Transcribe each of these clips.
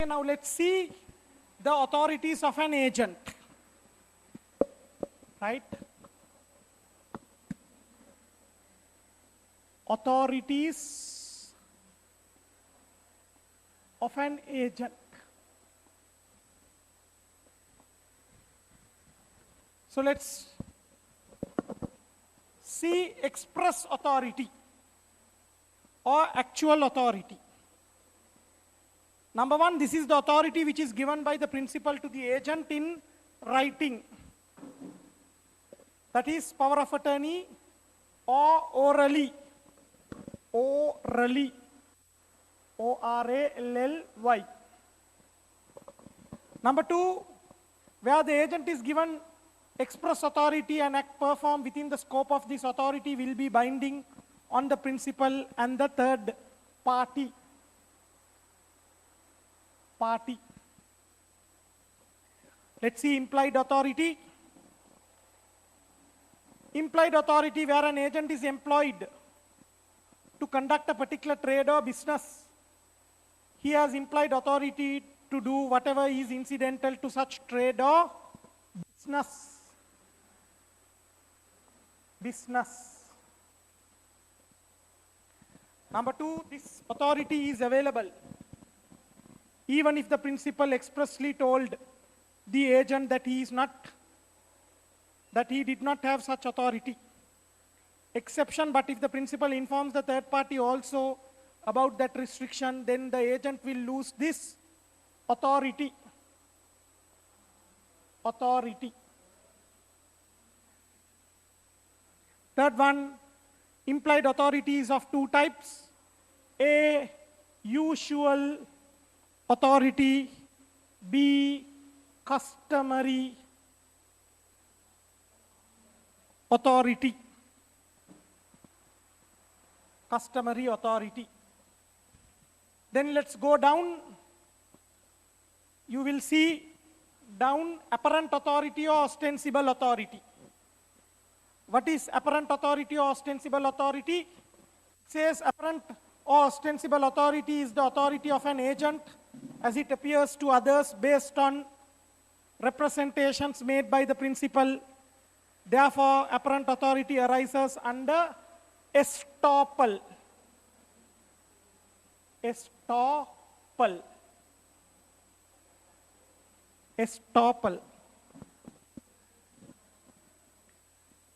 now let's see the authorities of an agent, right? Authorities of an agent. So let's see express authority or actual authority. Number one, this is the authority which is given by the principal to the agent in writing. That is power of attorney or orally. Orally. O-R-A-L-L-Y. Number two, where the agent is given express authority and act performed within the scope of this authority will be binding on the principal and the third party. Let's see implied authority. Implied authority where an agent is employed to conduct a particular trade or business. He has implied authority to do whatever is incidental to such trade or business. Number two, this authority is available even if the principal expressly told the agent that he did not have such authority. Exception, but if the principal informs the third party also about that restriction, then the agent will lose this authority. Third one, implied authority is of two types. A, usual authority. B, customary authority. Then let's go down. You will see down apparent authority or ostensible authority. What is apparent authority or ostensible authority? It says apparent or ostensible authority is the authority of an agent as it appears to others based on representations made by the principal. Therefore, apparent authority arises under estoppel.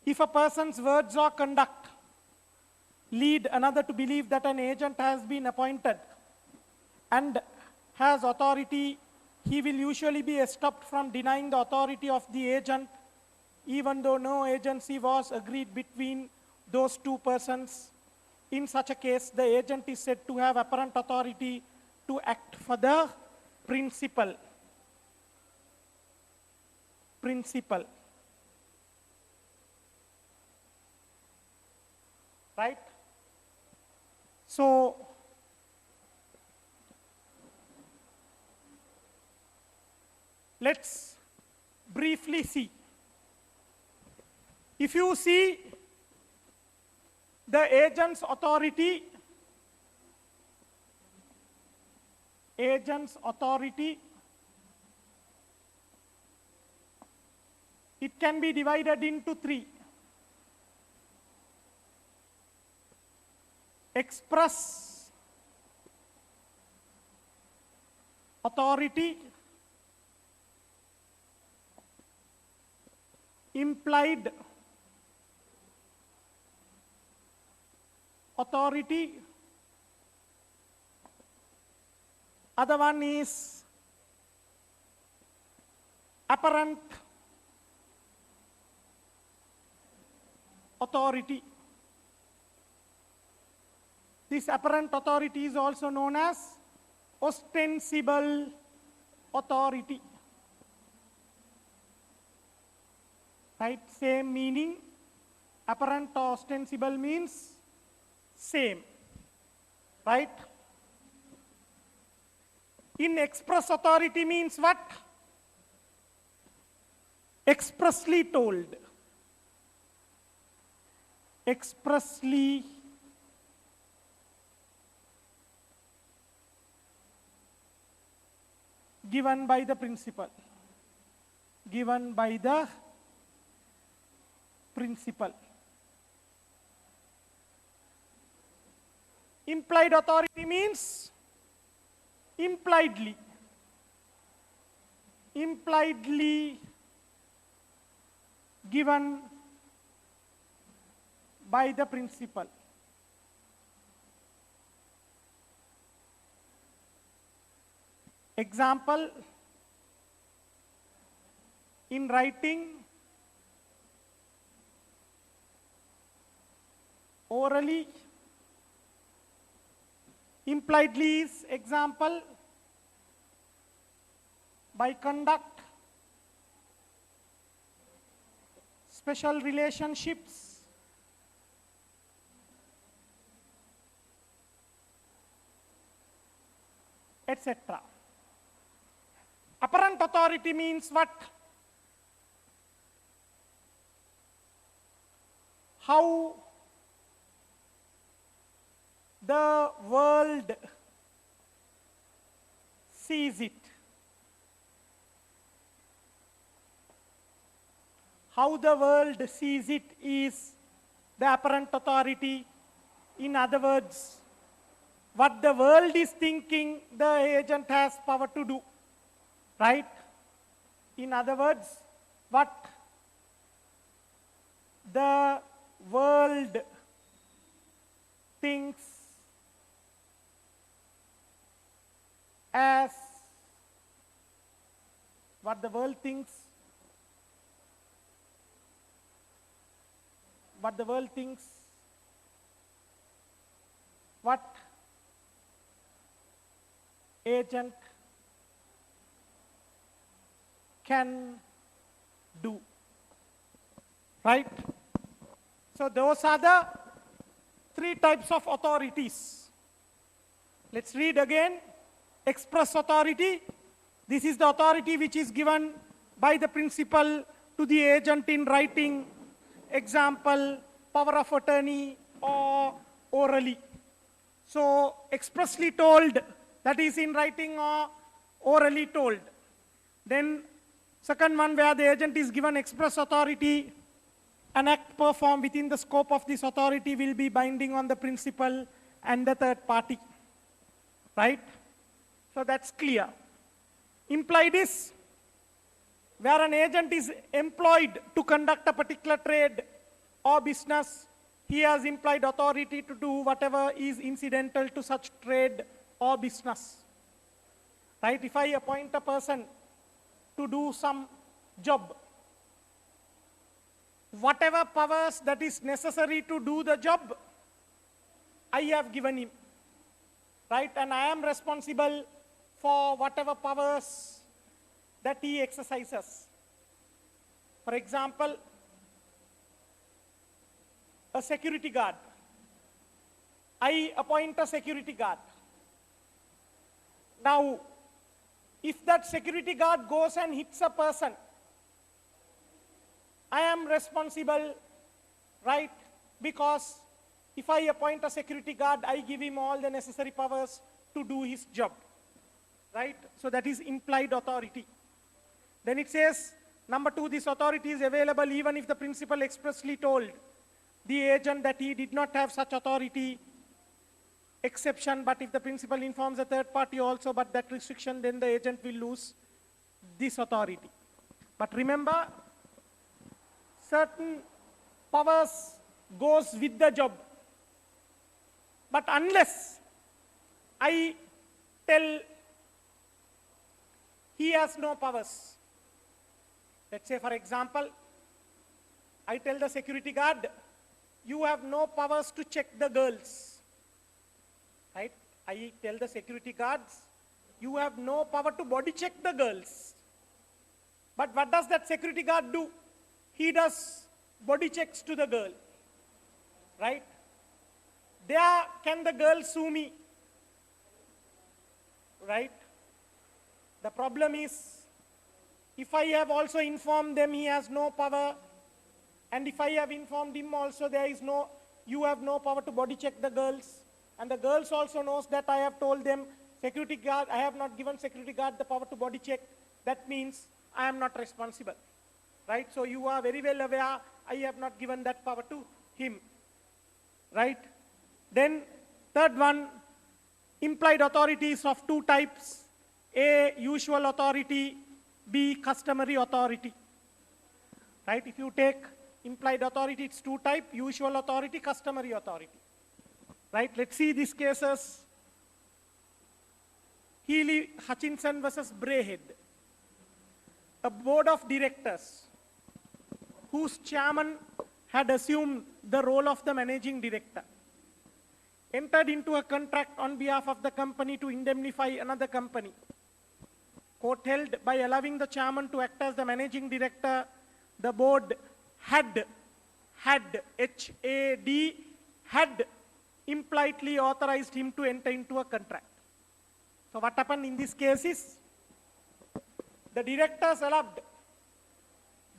If a person's words or conduct lead another to believe that an agent has been appointed and has authority, he will usually be stopped from denying the authority of the agent, even though no agency was agreed between those two persons. In such a case, the agent is said to have apparent authority to act for the principal. Right? So, let's briefly see. If you see the agent's authority, it can be divided into three. Express authority, implied authority, other one is apparent authority. This apparent authority is also known as ostensible authority. Right? Same meaning. Apparent or ostensible means same. Right? In express authority means what? Expressly told. Expressly given by the principal. Given by the principal. Implied authority means impliedly given by the principal. Example, in writing, orally, impliedly is example, by conduct, special relationships, etc. Apparent authority means what? How the world sees it. How the world sees it is the apparent authority. In other words, what the world is thinking, the agent has power to do. Right? In other words, what the world thinks as what the world thinks what agent can do. Right? So those are the three types of authorities. Let's read again. Express authority. This is the authority which is given by the principal to the agent in writing. Example, power of attorney or orally. So expressly told, that is in writing or orally told. Then second one, where the agent is given express authority, an act performed within the scope of this authority will be binding on the principal and the third party. Right? So that's clear. Implied is where an agent is employed to conduct a particular trade or business, he has implied authority to do whatever is incidental to such trade or business. Right? If I appoint a person to do some job, whatever powers that is necessary to do the job, I have given him. Right? And I am responsible for whatever powers that he exercises. For example, a security guard. I appoint a security guard. Now, if that security guard goes and hits a person, I am responsible, right? Because if I appoint a security guard, I give him all the necessary powers to do his job, right? So that is implied authority. Then it says, number 2, this authority is available even if the principal expressly told the agent that he did not have such authority. Exception, but if the principal informs a third party also, but that restriction, then the agent will lose this authority. But remember, certain powers goes with the job. But unless I tell he has no powers, let's say for example, I tell the security guard, you have no powers to check the girls. Right? I tell the security guards, you have no power to body check the girls. But what does that security guard do? He does body checks to the girl. Right? There, can the girl sue me? Right? The problem is, if I have also informed them he has no power, and if I have informed him also you have no power to body check the girls, and the girls also knows that I have told them Security guard, I have not given security guard the power to body check. That means I am not responsible, right? So you are very well aware, I have not given that power to him, right? Then third one, implied authority is of two types. A, usual authority, B, customary authority, right? If you take implied authority, it's two types, usual authority, customary authority, right? Let's see these cases. Healy Hutchinson versus Brayhead. A board of directors whose chairman had assumed the role of the managing director entered into a contract on behalf of the company to indemnify another company. Court held by allowing the chairman to act as the managing director, the board had impliedly authorized him to enter into a contract. So what happened in this case is, the directors allowed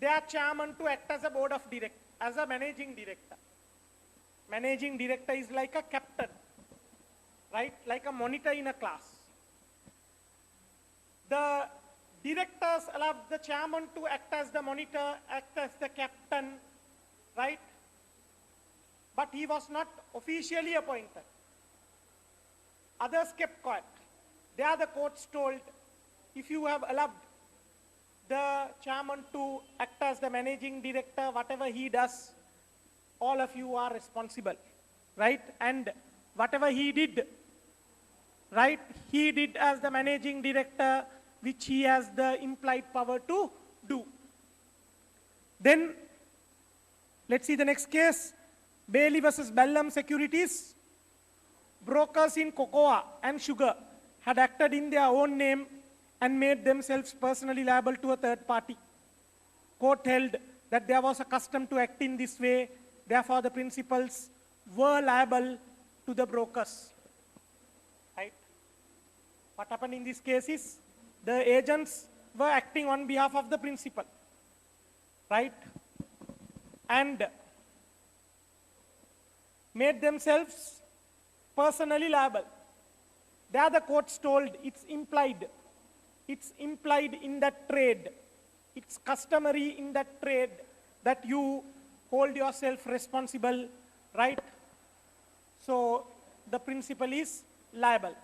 their chairman to act as a board of directors, as a managing director. Managing director is like a captain, right? Like a monitor in a class. The directors allowed the chairman to act as the monitor, act as the captain, right? But he was not officially appointed. Others kept quiet. There the courts told, if you have allowed the chairman to act as the managing director, whatever he does, all of you are responsible, right? And whatever he did, right, he did as the managing director, which he has the implied power to do. Then, let's see the next case, Bailey versus Bellum Securities. Brokers in cocoa and sugar had acted in their own name and made themselves personally liable to a third party. Court held that there was a custom to act in this way, therefore the principals were liable to the brokers. Right? What happened in this case is, the agents were acting on behalf of the principal, right? And made themselves personally liable. There the courts told it's implied. It's implied in that trade. It's customary in that trade that you hold yourself responsible, right? So the principal is liable.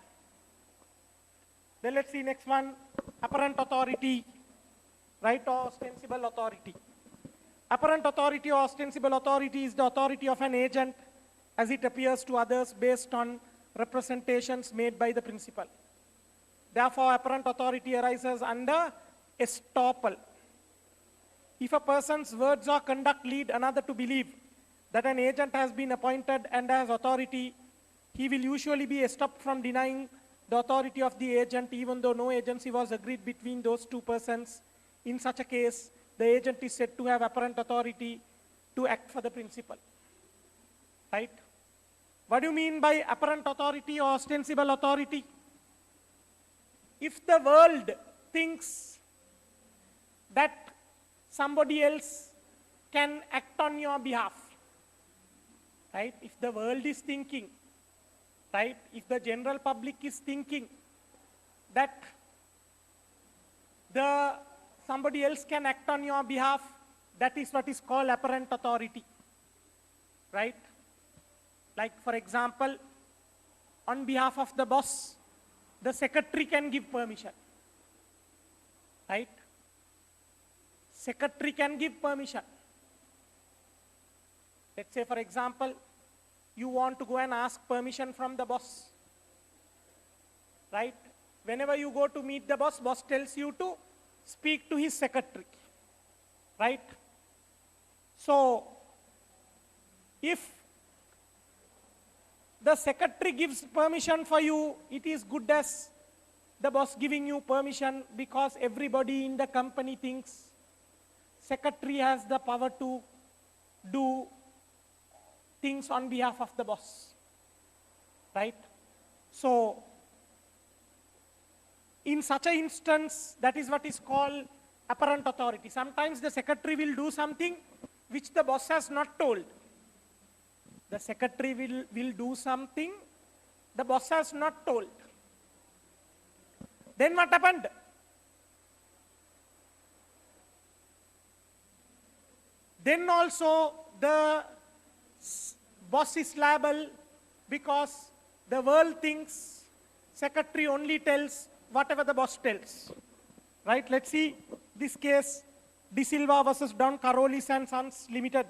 Then let's see next one, apparent authority, right, or ostensible authority. Apparent authority or ostensible authority is the authority of an agent as it appears to others based on representations made by the principal. Therefore, apparent authority arises under estoppel. If a person's words or conduct lead another to believe that an agent has been appointed and has authority, he will usually be estopped from denying the authority of the agent, even though no agency was agreed between those two persons. In such a case, the agent is said to have apparent authority to act for the principal. Right? What do you mean by apparent authority or ostensible authority? If the world thinks that somebody else can act on your behalf, right? If the world is thinking, right? If the general public is thinking that somebody else can act on your behalf, that is what is called apparent authority, right? Like, for example, on behalf of the boss, the secretary can give permission, right? Secretary can give permission. Let's say, for example, you want to go and ask permission from the boss, right? Whenever you go to meet the boss, boss tells you to speak to his secretary, right? So, if the secretary gives permission for you, it is good as the boss giving you permission, because everybody in the company thinks secretary has the power to do things on behalf of the boss, right? So, in such an instance, that is what is called apparent authority. Sometimes the secretary will do something which the boss has not told. The secretary will do something the boss has not told, Then what happened? Then also the boss is liable because the world thinks secretary only tells whatever the boss tells. Right? Let's see this case, De Silva versus Don Carollis and Sons Limited.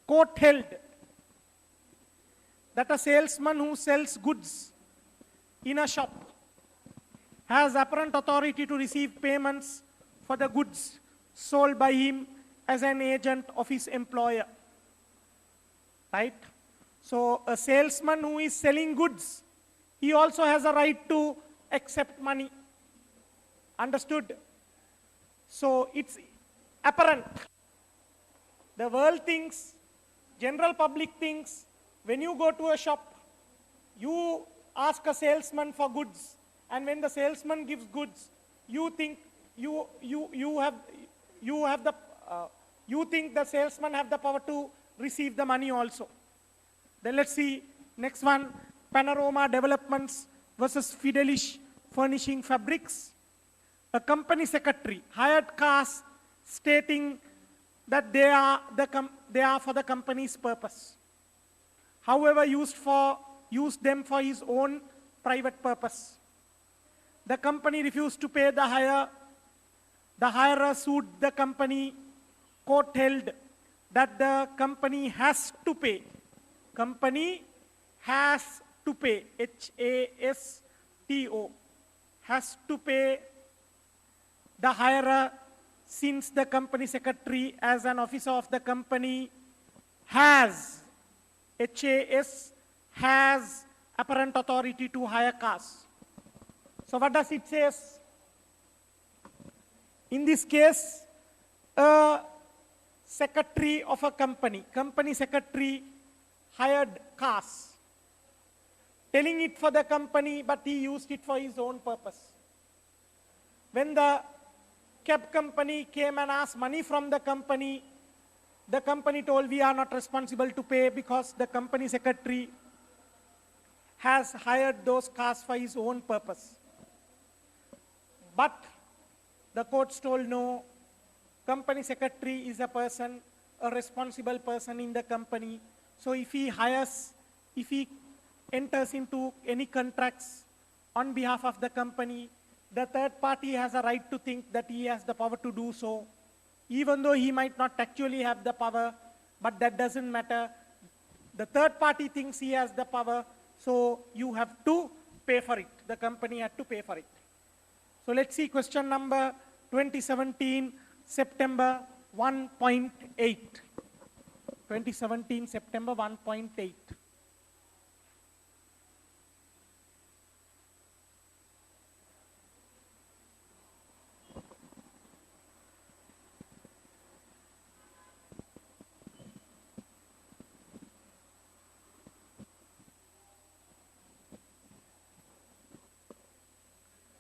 Court held that a salesman who sells goods in a shop has apparent authority to receive payments for the goods sold by him as an agent of his employer. Right? So a salesman who is selling goods, he also has a right to accept money. Understood? So it's apparent. The world thinks, general public thinks, when you go to a shop, you ask a salesman for goods, and when the salesman gives goods, you think you think the salesman have the power to receive the money also. Then let's see next one, Panorama Developments versus Fidelish Furnishing Fabrics. A company secretary hired cars stating that they are for the company's purpose. However, used them for his own private purpose. The company refused to pay the hire. The hirer sued the company. Court held that the company has to pay. Company has to pay. H-A-S-T-O. Has to pay the hirer, since the company secretary as an officer of the company has, H-A-S, has apparent authority to hire cars. So what does it say? In this case, a secretary of a company secretary hired cars, telling it for the company, but he used it for his own purpose. When the cab company came and asked money from the company told, we are not responsible to pay because the company secretary has hired those cars for his own purpose. But the courts told, no, company secretary is a person, a responsible person in the company. So if he enters into any contracts on behalf of the company, the third party has a right to think that he has the power to do so, even though he might not actually have the power, but that doesn't matter. The third party thinks he has the power, so you have to pay for it. The company had to pay for it. So let's see question number 2017, September 1.8. 2017, September 1.8.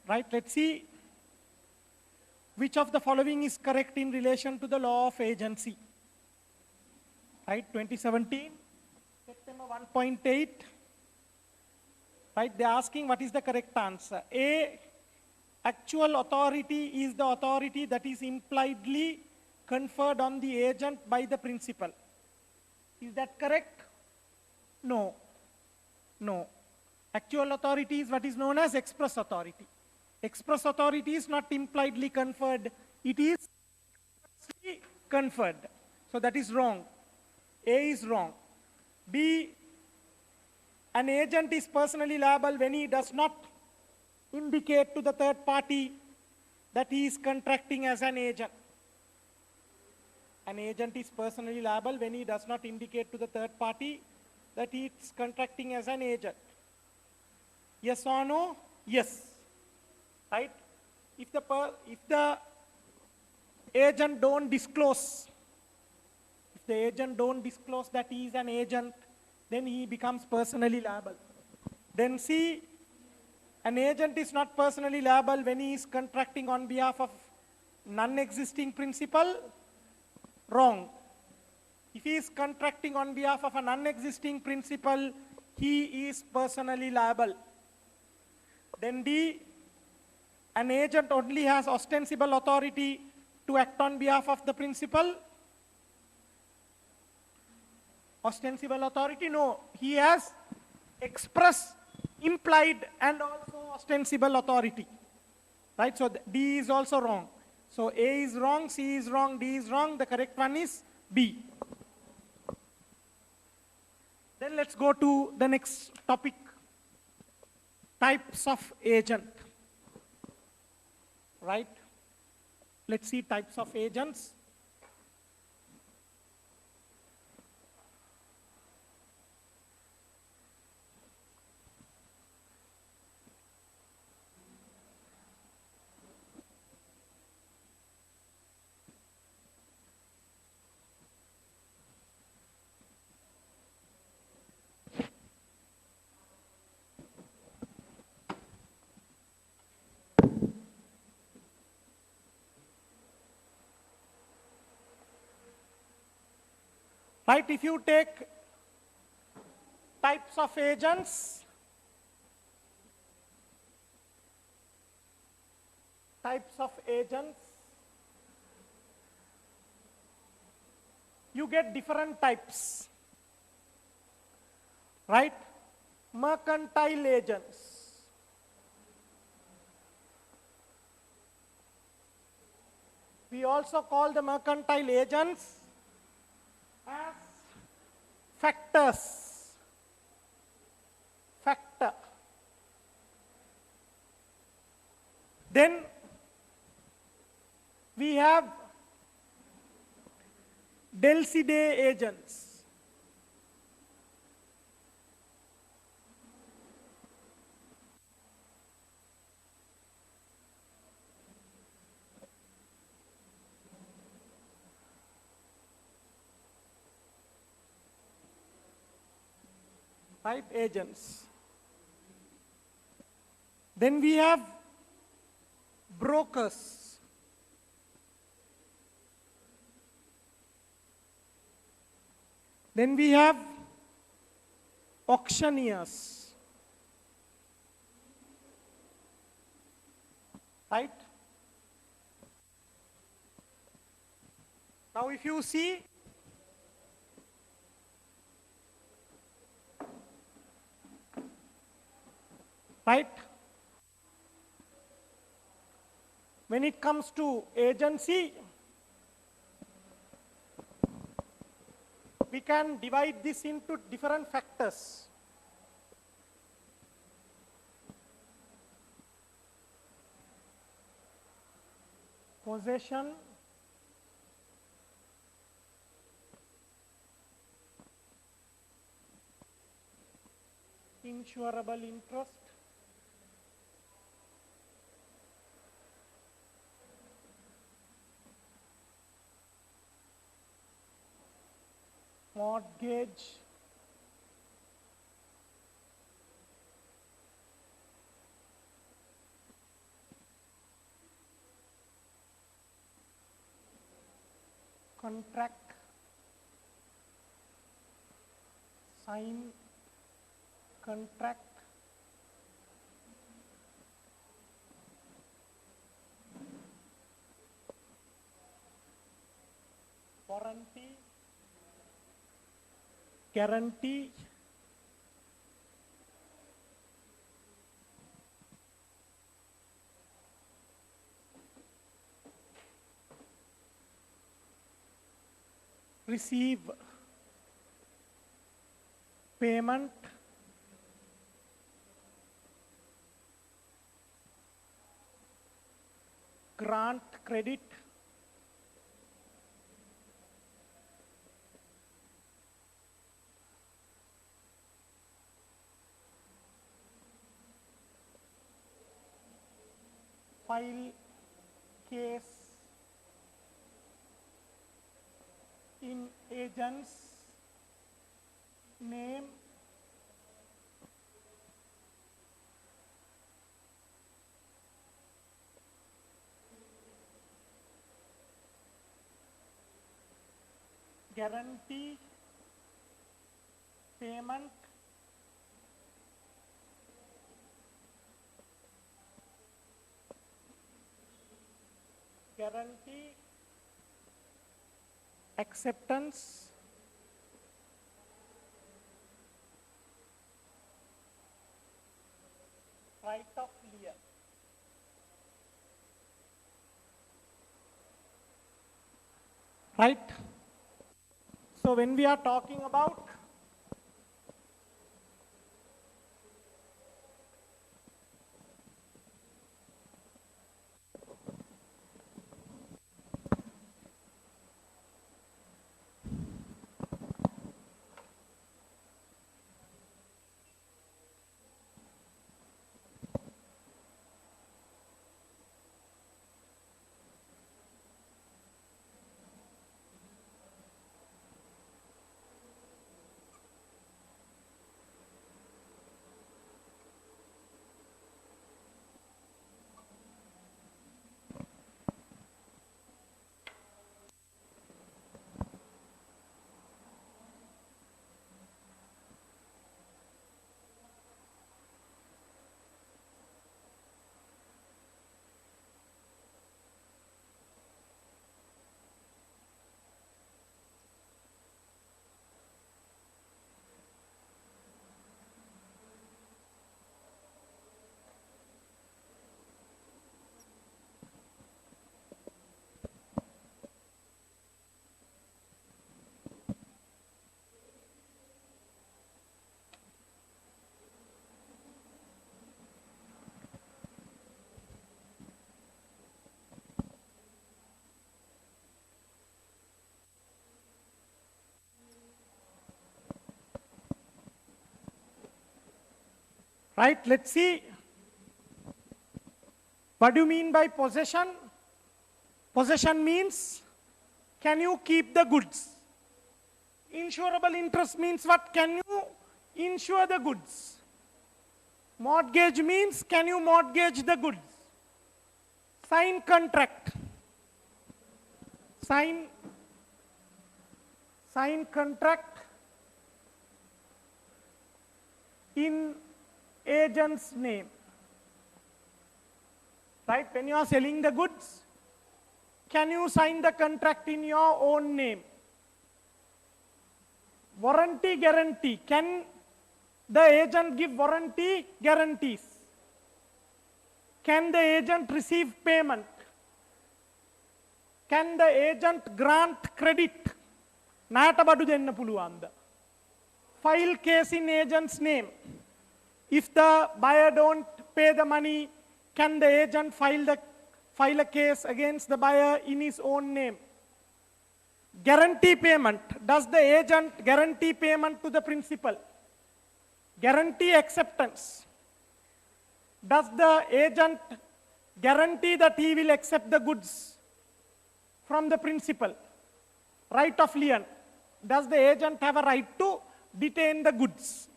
Right, let's see which of the following is correct in relation to the law of agency. Right, 2017, September 1.8. Right, they're asking what is the correct answer. A, actual authority is the authority that is impliedly conferred on the agent by the principal. Is that correct? No. No. Actual authority is what is known as express authority. Express authority is not impliedly conferred, it is expressly conferred. So that is wrong. A is wrong. B, an agent is personally liable when he does not indicate to the third party that he is contracting as an agent. An agent is personally liable when he does not indicate to the third party that he is contracting as an agent. Yes or no? Yes. Right? If the agent don't disclose, that he is an agent, then he becomes personally liable. Then C, an agent is not personally liable when he is contracting on behalf of non-existing principal. Wrong. If he is contracting on behalf of an unexisting principal, he is personally liable. Then D, an agent only has ostensible authority to act on behalf of the principal. Ostensible authority? No. He has express, implied, and also ostensible authority. Right? So D is also wrong. So A is wrong, C is wrong, D is wrong. The correct one is B. Then let's go to the next topic. Types of agent. Right? Let's see types of agents. Right, if you take types of agents, you get different types, right? Mercantile agents. We also call the mercantile agents as factors. Factor. Then we have Delcidae agents. Right, agents. Then we have brokers. Then we have auctioneers. Right? Now if you see, right? When it comes to agency, we can divide this into different factors. Possession, insurable interest, mortgage, contract, sign contract, warranty, guarantee, receive payment, grant credit, file case in agent's name, guarantee payment guarantee acceptance right of lien. Right? So when we are talking about right, let's see. What do you mean by possession? Possession means, can you keep the goods? Insurable interest means what? Can you insure the goods? Mortgage means, can you mortgage the goods? Sign contract. Sign contract in agent's name. Right? When you are selling the goods, can you sign the contract in your own name? Warranty guarantee. Can the agent give warranty guarantees? Can the agent receive payment? Can the agent grant credit? Naata badu denna puluwanda. File case in agent's name. If the buyer don't pay the money, can the agent file a case against the buyer in his own name? Guarantee payment. Does the agent guarantee payment to the principal? Guarantee acceptance. Does the agent guarantee that he will accept the goods from the principal? Right of lien. Does the agent have a right to detain the goods?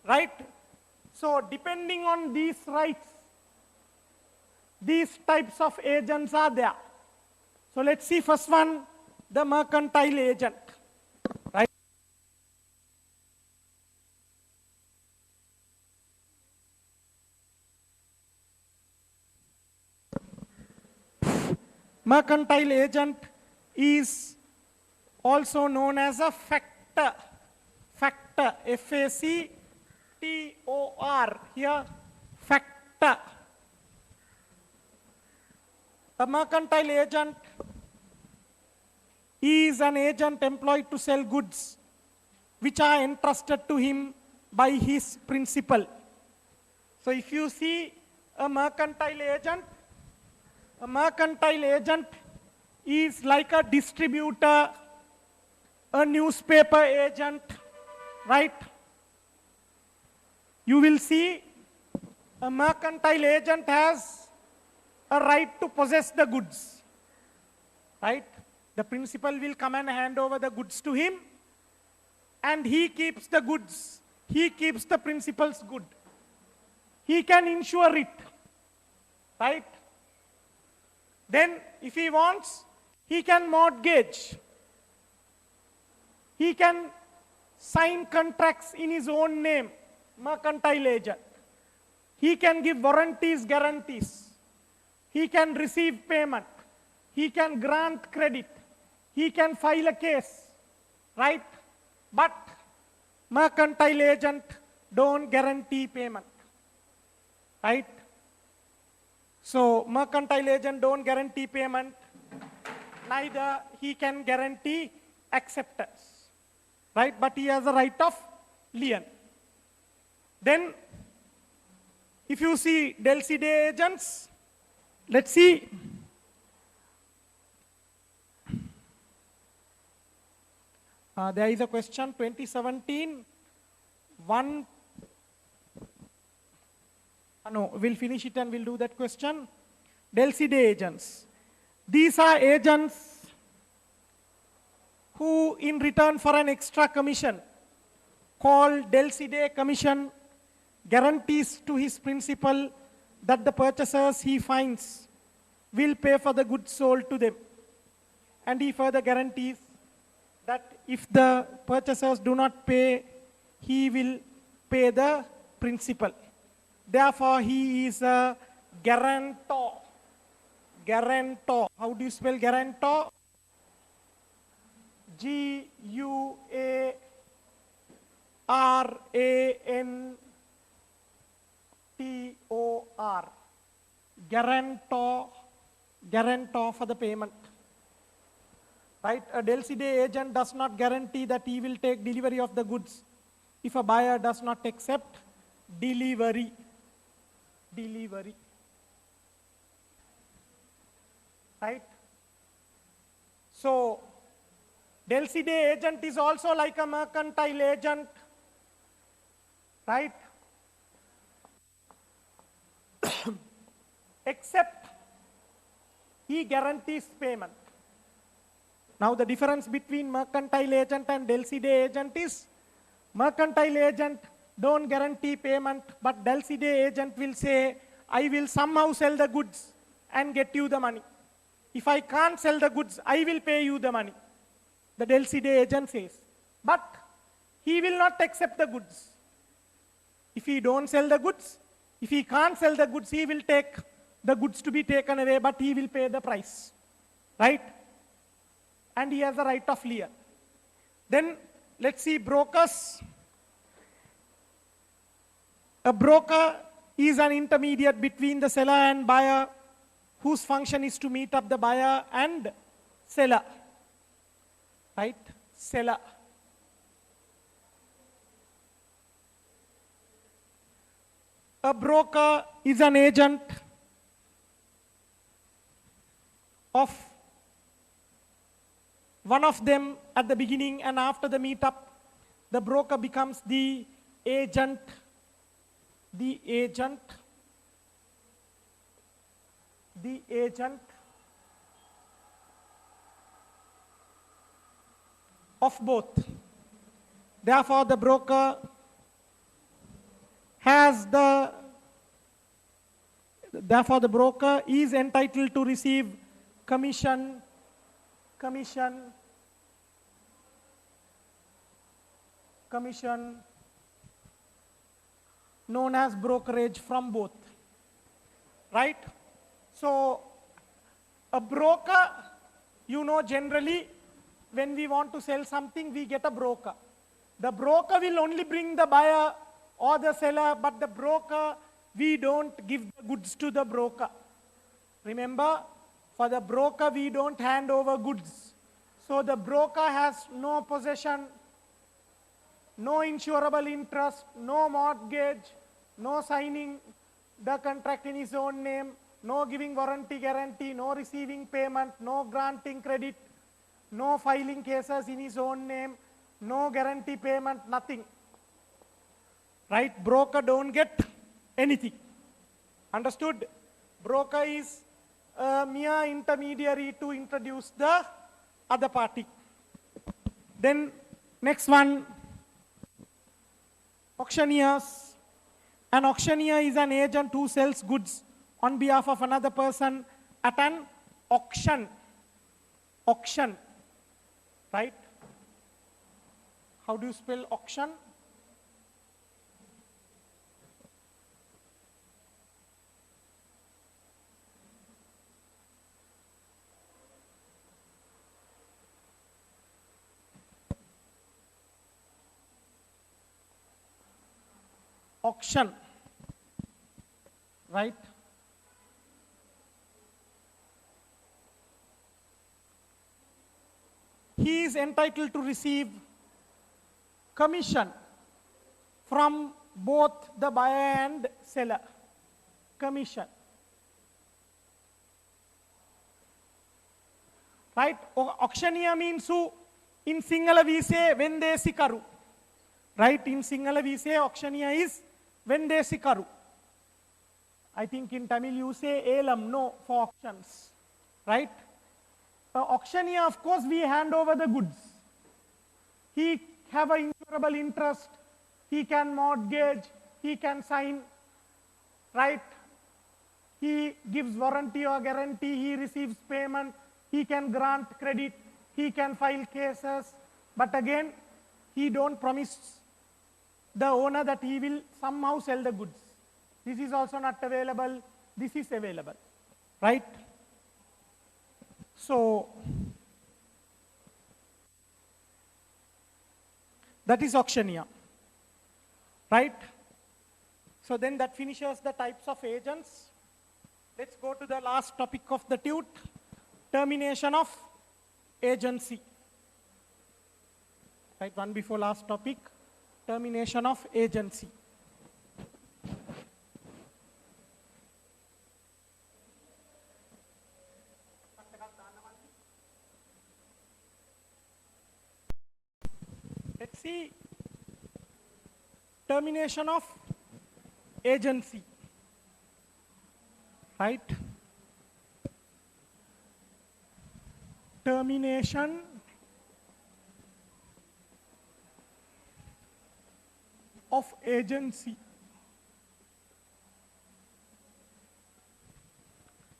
Right? So depending on these rights, these types of agents are there. So let's see first one, the mercantile agent. Right? Mercantile agent is also known as a factor. Factor, F-A-C-T-O-R, here, factor. A mercantile agent is an agent employed to sell goods which are entrusted to him by his principal. So if you see a mercantile agent is like a distributor, a newspaper agent, right? You will see a mercantile agent has a right to possess the goods, right? The principal will come and hand over the goods to him, and he keeps the goods. He keeps the principal's good. He can insure it, right? Then, if he wants, he can mortgage. He can sign contracts in his own name, mercantile agent. He can give warranties, guarantees. He can receive payment. He can grant credit. He can file a case, right? But mercantile agent don't guarantee payment, right? So mercantile agent don't guarantee payment, neither he can guarantee acceptance, right? But he has a right of lien. Then, if you see Del C. Day agents, let's see. There is a question, 2017, no, we'll finish it and we'll do that question. Del C. Day agents. These are agents who, in return for an extra commission, called Del C. Day commission, guarantees to his principal that the purchasers he finds will pay for the goods sold to them. And he further guarantees that if the purchasers do not pay, he will pay the principal. Therefore, he is a guarantor. Guarantor. How do you spell guarantor? G-U-A-R-A-N-T-O-R. Guarantor. Guarantor for the payment. Right? A Del C. Day agent does not guarantee that he will take delivery of the goods if a buyer does not accept delivery. Delivery. Right? So, Del C. Day agent is also like a mercantile agent, right? Except he guarantees payment. Now the difference between mercantile agent and Del C. Day agent is mercantile agent don't guarantee payment, but Del C. Day agent will say, I will somehow sell the goods and get you the money. If I can't sell the goods, I will pay you the money. The Del C. Day agent says. But he will not accept the goods. If he don't sell the goods, if he can't sell the goods, he will take the goods to be taken away, but he will pay the price. Right? And he has a right of lien. Then let's see brokers. A broker is an intermediate between the seller and buyer whose function is to meet up the buyer and seller. Right? Seller. A broker is an agent of one of them at the beginning, and after the meetup, the broker becomes the agent. The agent of both. Therefore, the broker is entitled to receive commission known as brokerage from both. Right? So, a broker, you know, generally, when we want to sell something, we get a broker. The broker will only bring the buyer or the seller, but the broker, we don't give the goods to the broker. Remember, for the broker, we don't hand over goods. So the broker has no possession, no insurable interest, no mortgage, no signing the contract in his own name, no giving warranty guarantee, no receiving payment, no granting credit, no filing cases in his own name, no guarantee payment, nothing. Right? Broker don't get anything. Understood? Broker is a mere intermediary to introduce the other party. Then next one, auctioneers. An auctioneer is an agent who sells goods on behalf of another person at an auction. Auction. Right? How do you spell auction? Auction, right? He is entitled to receive commission from both the buyer and seller. Commission. Right? Auctioneer means who? In Sinhala we say Vendesikaru. Right? In Sinhala we say auctioneer is Vendesikaru. I think in Tamil you say Elam, no, for auctions. Right? Auctioneer, of course, we hand over the goods. He have an incurable interest, he can mortgage, he can sign, right? He gives warranty or guarantee, he receives payment, he can grant credit, he can file cases, but again, he don't promise the owner that he will somehow sell the goods. This is also not available, this is available, right? So, that is auctioneer, right? So then that finishes the types of agents. Let's go to the last topic of the TUT, termination of agency. Right, one before last topic, termination of agency. Let's see termination of agency, right? Termination of agency.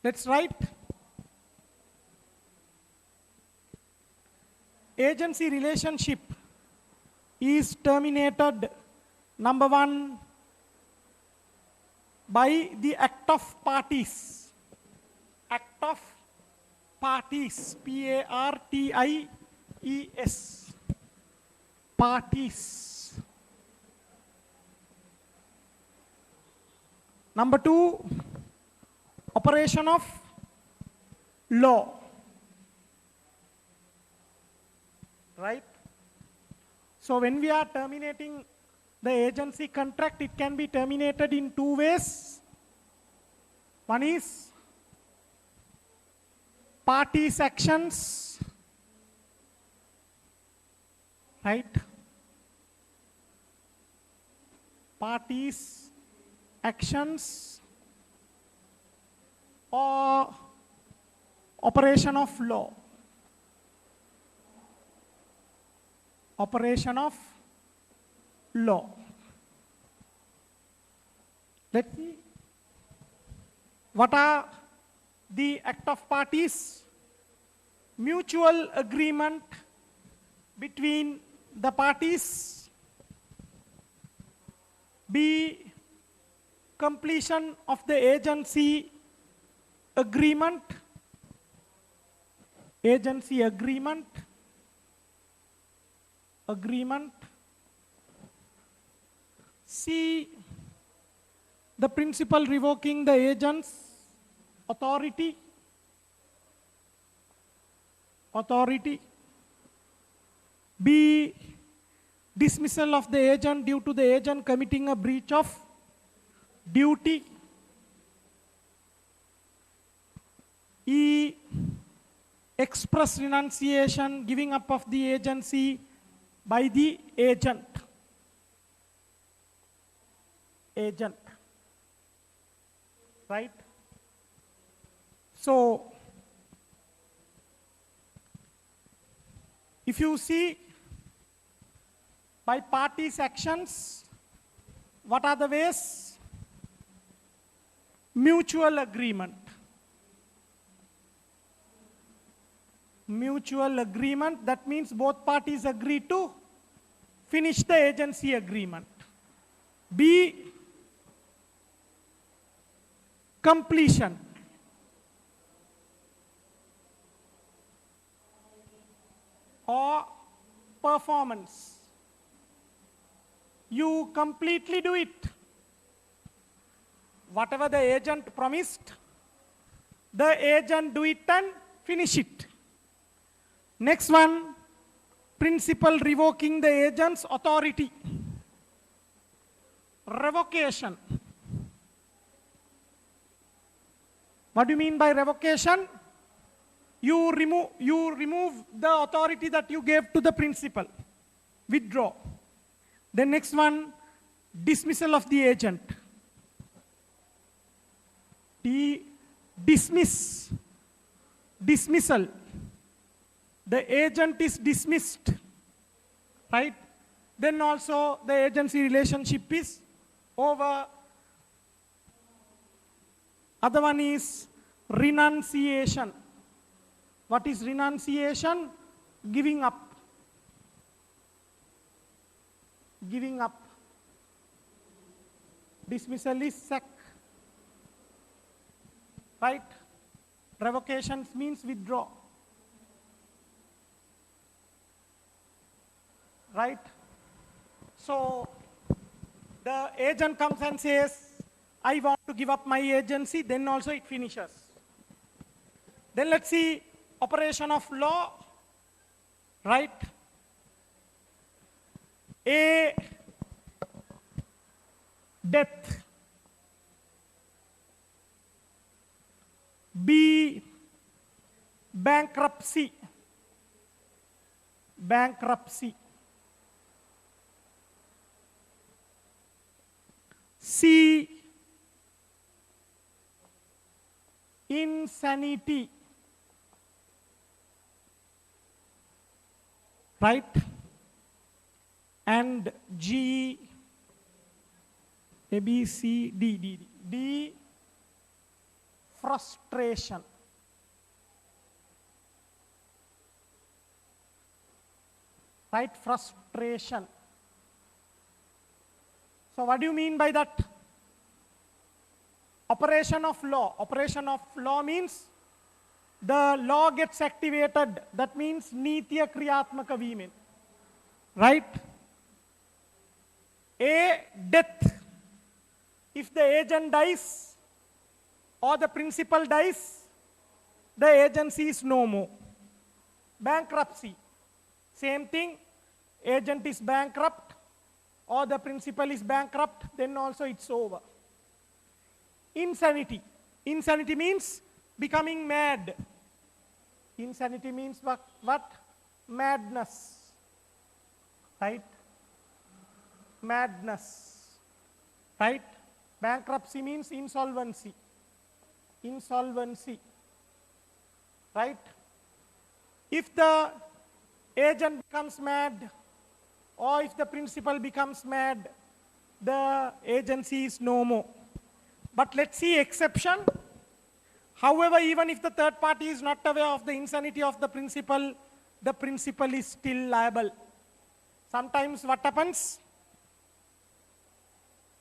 Let's write agency relationship is terminated, number one, by the act of parties. Act of parties, P-A-R-T-I-E-S, parties. Number two, operation of law, right? So when we are terminating the agency contract, it can be terminated in two ways. One is parties' actions, right? Parties' actions or operation of law. Operation of law. Let's see. What are the act of parties? Mutual agreement between the parties. B, completion of the agency agreement. Agency agreement. Agreement. C, the principal revoking the agent's authority. Authority. B, dismissal of the agent due to the agent committing a breach of duty. E, express renunciation, giving up of the agency by the agent. Agent, right? So, if you see by parties' actions, what are the ways? Mutual agreement. Mutual agreement, that means both parties agree to finish the agency agreement. B, completion. Or performance. You completely do it. Whatever the agent promised, the agent do it and finish it. Next one, principal revoking the agent's authority. Revocation. What do you mean by revocation? You remove the authority that you gave to the principal. Withdraw. The next one, dismissal of the agent. Dismissal. The agent is dismissed, right? Then also the agency relationship is over. Other one is renunciation. What is renunciation? Giving up. Giving up. Dismissal is sack. Right? Revocation means withdraw. Right? So the agent comes and says, I want to give up my agency, then also it finishes. Then let's see operation of law. Right? A, death. B, bankruptcy. Bankruptcy. C, insanity. Right? And G, A, B, C, D. D, frustration. Right? Frustration. So what do you mean by that? Operation of law. Operation of law means the law gets activated. That means nitya kriyatmaka vimen. Right? A, death. If the agent dies or the principal dies, the agency is no more. Bankruptcy. Same thing. Agent is bankrupt or the principal is bankrupt, then also it's over. Insanity. Insanity means becoming mad. Insanity means what? Madness. Right? Madness. Right? Bankruptcy means insolvency. Insolvency. Right? If the agent becomes mad or if the principal becomes mad, the agency is no more. But let's see exception. However, even if the third party is not aware of the insanity of the principal is still liable. Sometimes what happens?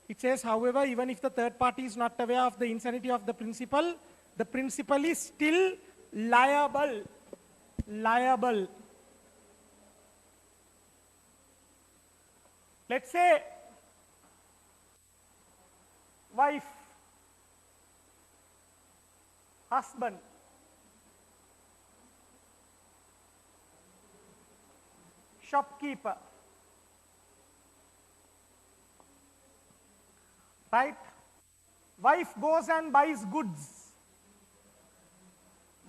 It says, however, even if the third party is not aware of the insanity of the principal is still liable. Liable. Let's say wife, husband, shopkeeper, right? Wife goes and buys goods.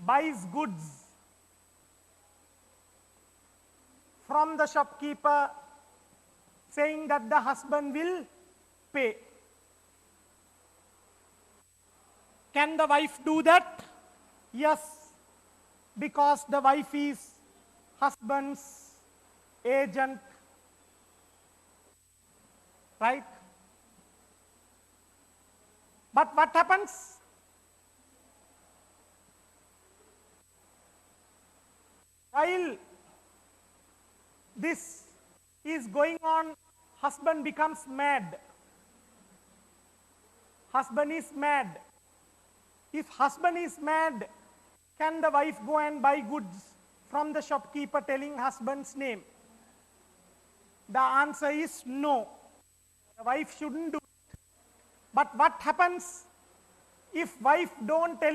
Buys goods from the shopkeeper, saying that the husband will pay. Can the wife do that? Yes, because the wife is husband's agent, right? But what happens? While this is going on, husband becomes mad. Husband is mad. If husband is mad, can the wife go and buy goods from the shopkeeper telling husband's name? The answer is no. The wife shouldn't do it. But what happens if wife don't tell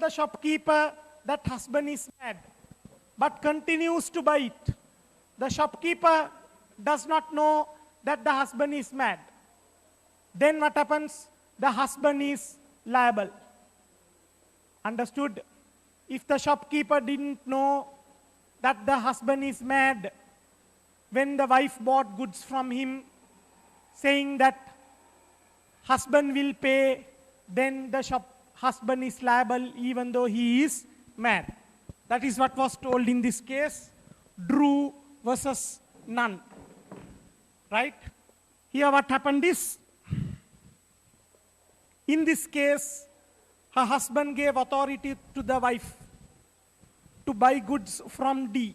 the shopkeeper that husband is mad, but continues to buy it? The shopkeeper does not know that the husband is mad. Then what happens? The husband is liable. Understood? If the shopkeeper didn't know that the husband is mad, when the wife bought goods from him, saying that husband will pay, then the husband is liable even though he is mad. That is what was told in this case, Drew versus Nunn. Right? Here what happened is, in this case, her husband gave authority to the wife to buy goods from D.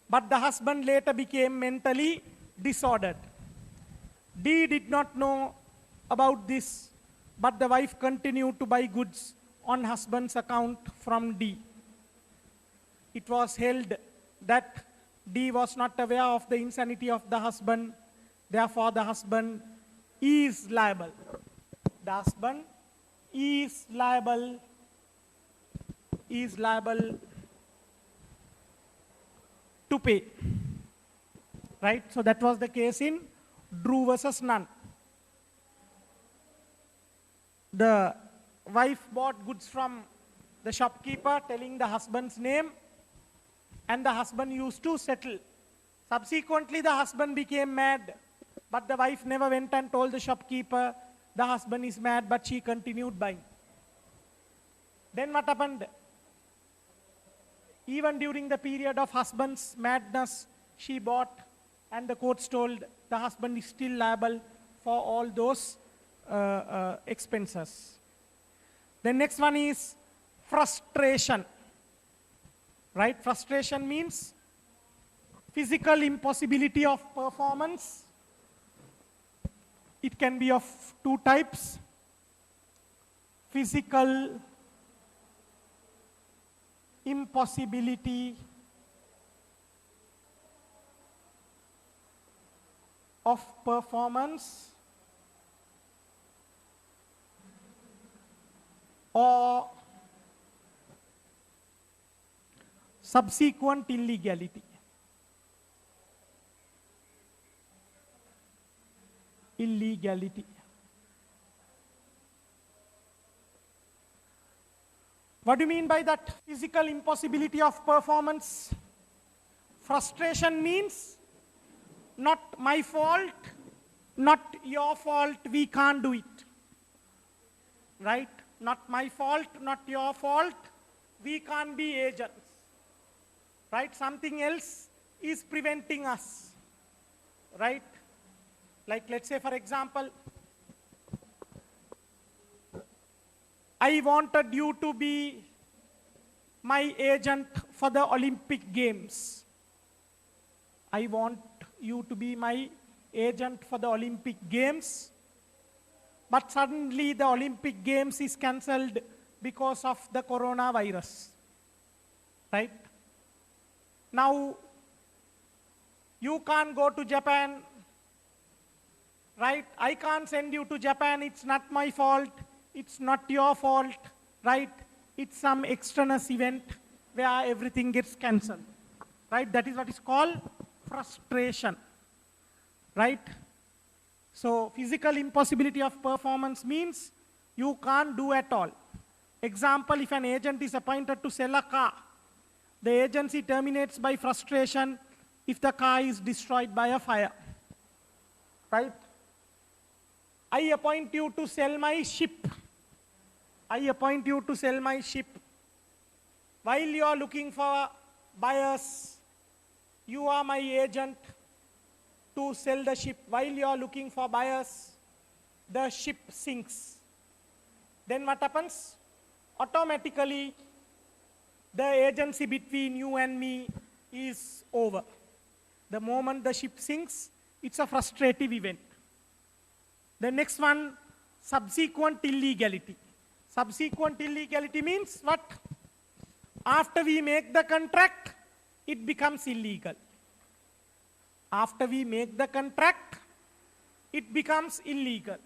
But the husband later became mentally disordered. D did not know about this, but the wife continued to buy goods on husband's account from D. It was held that D was not aware of the insanity of the husband, therefore the husband is liable. The husband is liable to pay. Right? So that was the case in Drew versus Nunn. The wife bought goods from the shopkeeper telling the husband's name, and the husband used to settle. Subsequently, the husband became mad, but the wife never went and told the shopkeeper the husband is mad, but she continued buying. Then what happened? Even during the period of husband's madness, she bought, and the courts told the husband is still liable for all those expenses. The next one is frustration. Right? Frustration means physical impossibility of performance. It can be of two types. Physical impossibility of performance, or subsequent illegality. Illegality. What do you mean by that? Physical impossibility of performance. Frustration means not my fault, not your fault, we can't do it. Right? Not my fault, not your fault, we can't be agents. Right? Something else is preventing us. Right? Like let's say, for example, I wanted you to be my agent for the Olympic Games. I want you to be my agent for the Olympic Games. But suddenly the Olympic Games is cancelled because of the coronavirus. Right? Now, you can't go to Japan. Right? I can't send you to Japan. It's not my fault. It's not your fault. Right? It's some extraneous event where everything gets cancelled. Right? That is what is called frustration. Right? So physical impossibility of performance means you can't do at all. Example, if an agent is appointed to sell a car, the agency terminates by frustration if the car is destroyed by a fire. Right? I appoint you to sell my ship. I appoint you to sell my ship. While you are looking for buyers, you are my agent to sell the ship. While you are looking for buyers, the ship sinks. Then what happens? Automatically, the agency between you and me is over. The moment the ship sinks, it's a frustrative event. The next one, subsequent illegality. Subsequent illegality means what? After we make the contract, it becomes illegal. After we make the contract, it becomes illegal.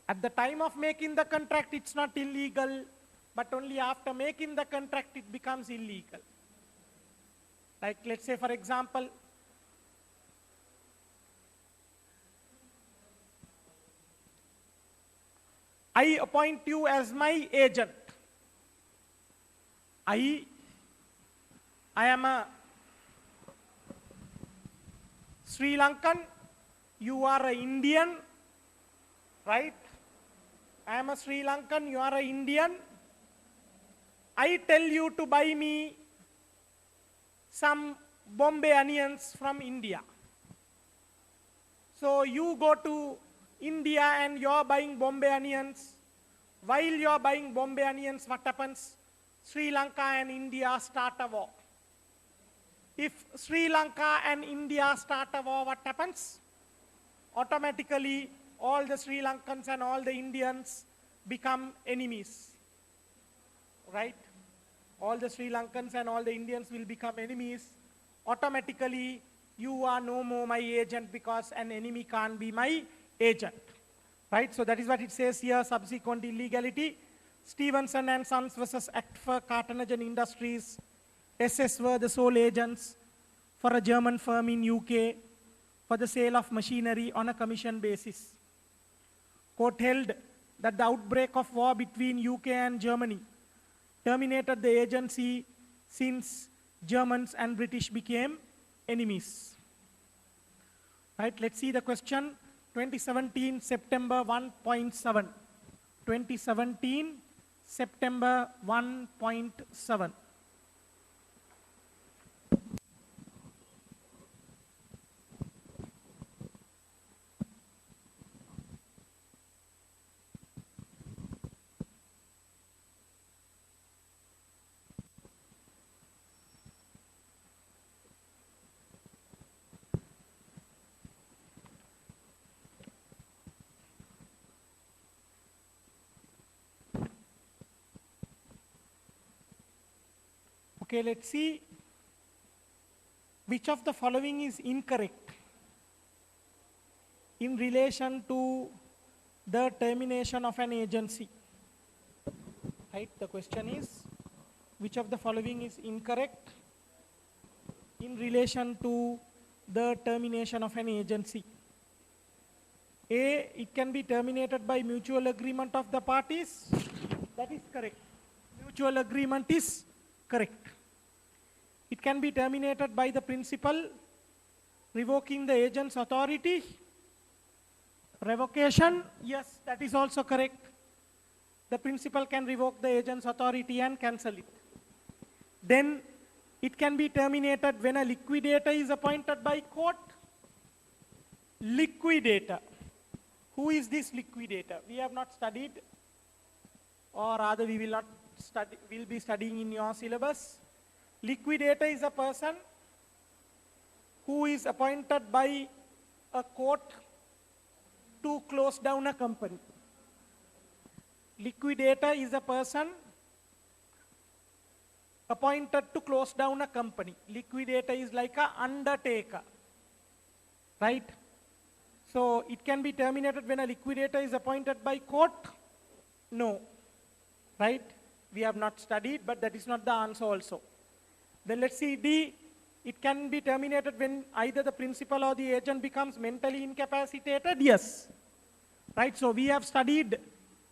At the time of making the contract, it's not illegal, but only after making the contract, it becomes illegal. Like, let's say, for example, I appoint you as my agent. I am a Sri Lankan, you are an Indian, right? I am a Sri Lankan, you are an Indian. I tell you to buy me some Bombay onions from India. So you go to India and you're buying Bombay onions. While you're buying Bombay onions, what happens? Sri Lanka and India start a war. If Sri Lanka and India start a war, what happens? Automatically, all the Sri Lankans and all the Indians become enemies, right? All the Sri Lankans and all the Indians will become enemies. Automatically, you are no more my agent because an enemy can't be my agent, right? So that is what it says here, subsequent illegality. Stevenson and Sons versus Actfer Cartanagen Industries. SS were the sole agents for a German firm in UK for the sale of machinery on a commission basis. Court held that the outbreak of war between UK and Germany terminated the agency since Germans and British became enemies. Right, let's see the question. 2017 September 1.7. 2017 September 1.7. Okay, let's see which of the following is incorrect in relation to the termination of an agency. Right, the question is, which of the following is incorrect in relation to the termination of an agency? A, it can be terminated by mutual agreement of the parties. That is correct. Mutual agreement is correct. It can be terminated by the principal revoking the agent's authority. Revocation, yes, that is also correct. The principal can revoke the agent's authority and cancel it. Then it can be terminated when a liquidator is appointed by court. Liquidator. Who is this liquidator? We have not studied, or rather we will not study, we'll be studying in your syllabus. Liquidator is a person who is appointed by a court to close down a company. Liquidator is a person appointed to close down a company. Liquidator is like an undertaker, right? So it can be terminated when a liquidator is appointed by court? No, right? We have not studied, but that is not the answer also. Then let's see D. It can be terminated when either the principal or the agent becomes mentally incapacitated. Yes. Right, so we have studied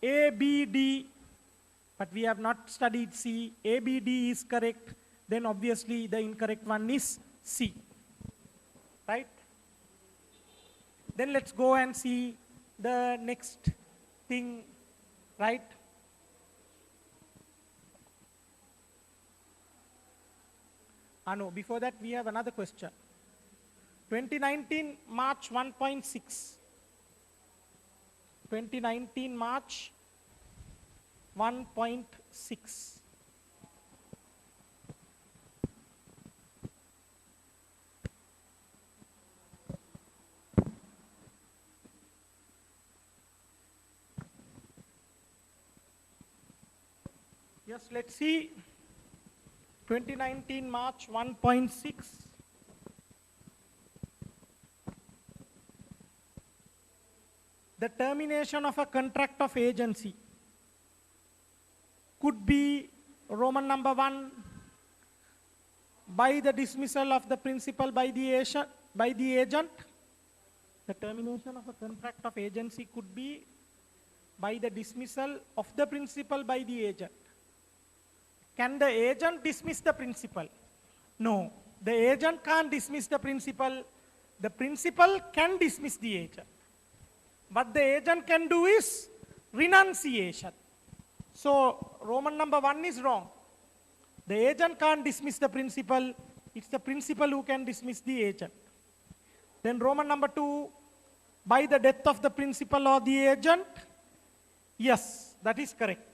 A, B, D, but we have not studied C. A, B, D is correct. Then obviously the incorrect one is C. Right? Then let's go and see the next thing, right? No, before that we have another question. 2019 March 1.6. 2019 March 1.6. Yes, let's see. 2019 March 1.6. The termination of a contract of agency could be Roman number 1 by the dismissal of the principal by the agent. The termination of a contract of agency could be by the dismissal of the principal by the agent. Can the agent dismiss the principal? No, the agent can't dismiss the principal. The principal can dismiss the agent. What the agent can do is renunciation. So Roman number 1 is wrong. The agent can't dismiss the principal. It's the principal who can dismiss the agent. Then Roman number 2, by the death of the principal or the agent. Yes, that is correct.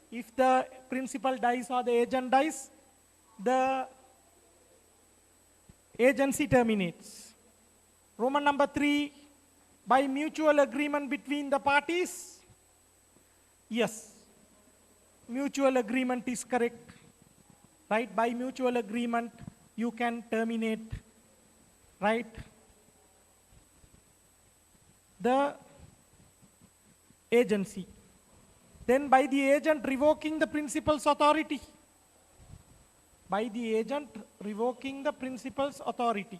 If the principal dies or the agent dies, the agency terminates. Roman number 3, by mutual agreement between the parties. Yes, mutual agreement is correct. Right, by mutual agreement, you can terminate, right, the agency. Then by the agent revoking the principal's authority. By the agent revoking the principal's authority.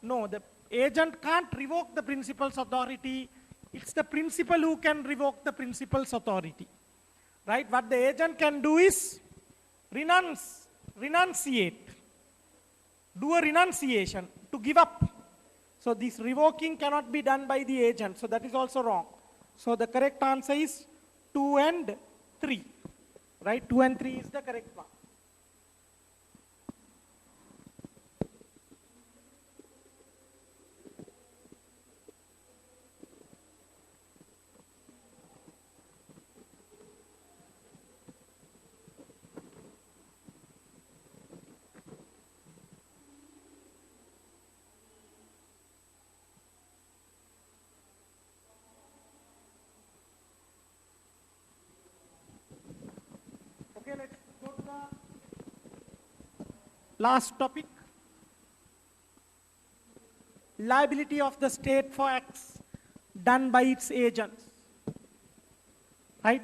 No, the agent can't revoke the principal's authority. It's the principal who can revoke the principal's authority. Right? What the agent can do is renunciate. Do a renunciation, to give up. So this revoking cannot be done by the agent. So that is also wrong. So the correct answer is 2 and 3. Right? 2 and 3 is the correct one. Okay, let's go to the last topic. Liability of the state for acts done by its agents. Right?